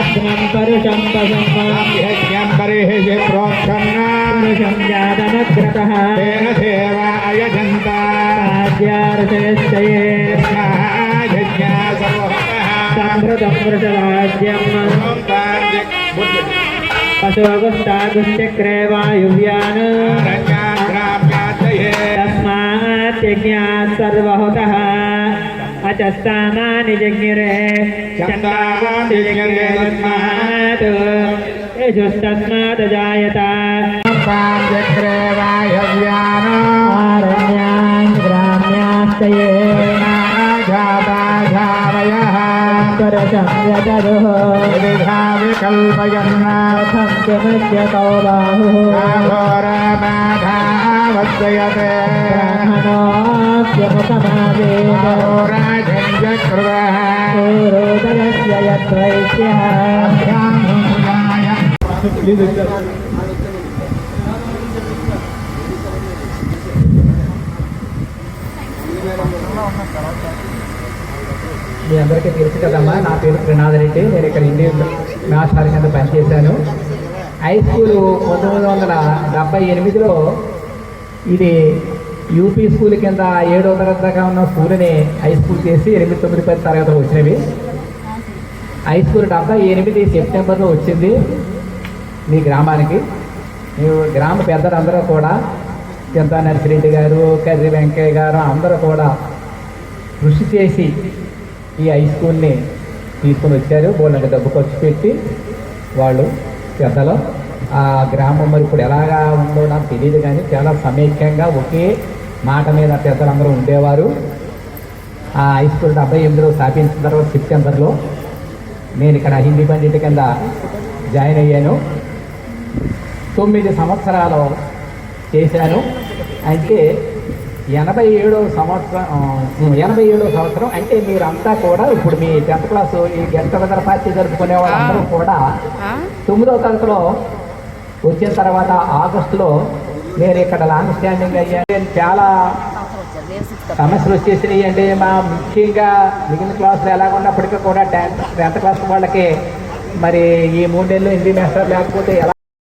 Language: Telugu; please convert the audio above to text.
भद्रं परुषं पशुं परिहि प्रोक्षन्नां जातमग्रतः तेन सेवा अयजन्ता आद्यार्षयश्चये संभृतं वृषराज्यं पशुगुष्टागुश्चक्रे वायुव्यान् तस्मात् यज्ञात् सर्वहुतः अचस्तामानि जज्ञिरे तस्मात् यजुस्तस्मात् जायता चक्रे वायुव्यान् आरण्यान् ग्राम्याश्चये जावयः परशं यतरुः विधा विकल्पयन्नाथं किमज्ञतो बाहुः घोरबाधावद्वयते ब्रह्मणोऽप्यमुखमावेदोराजञ्जकृवः पूरोदयस्य यद्वैश्यः మీ అందరికీ తెలుసు కదమ్మా, నా పేరు త్రినాథ్ రెడ్డి. నేను ఇక్కడ ఇండియన్ మ్యాథ్స్ కింద పనిచేశాను. హై స్కూలు 1978లో ఇది యూపీ స్కూల్ కింద 7వ తరగతి దాకా ఉన్న స్కూల్ని హై స్కూల్ చేసి 8, 9, 10 తరగతులు వచ్చినవి. హై స్కూల్ 78 సెప్టెంబర్లో వచ్చింది మీ గ్రామానికి. గ్రామ పెద్దలందరూ కూడా చింతా నర్సిరెడ్డి గారు, కర్రి వెంకయ్య గారు అందరూ కూడా కృషి చేసి ఈ హై స్కూల్ని తీసుకొని వచ్చారు. బోళ్ళకి డబ్బు ఖర్చు పెట్టి వాళ్ళు పెద్దలు. ఆ గ్రామం మరి ఇప్పుడు ఎలాగా ఉందో నాకు తెలియదు, కానీ చాలా సమైక్యంగా ఒకే మాట మీద పెద్దలందరూ ఉండేవారు. ఆ హై స్కూల్ 78లో స్థాపించిన తర్వాత సెప్టెంబర్లో నేను ఇక్కడ హిందీ పండిట్ కింద జాయిన్ అయ్యాను. 9 సంవత్సరాలు చేశాను. అంటే 87వ సంవత్సరం అంటే మీరంతా కూడా ఇప్పుడు మీ 10th క్లాసు ఈ గెట్ టుగెదర్ పార్టీ జరుపుకునే వాళ్ళందరూ కూడా 9వ తరగతిలో వచ్చిన తర్వాత ఆగస్టులో నేను ఇక్కడ లాంగ్ స్టాండింగ్ అయ్యాను. చాలా సమస్యలు వచ్చేసినాయి. అంటే ముఖ్యంగా మిగిలిన క్లాసులు ఎలాగున్నప్పటికీ కూడా 10th క్లాస్ వాళ్ళకి మరి ఈ 3 నెలలు హిందీ మాస్టర్ లేకపోతే ఎలా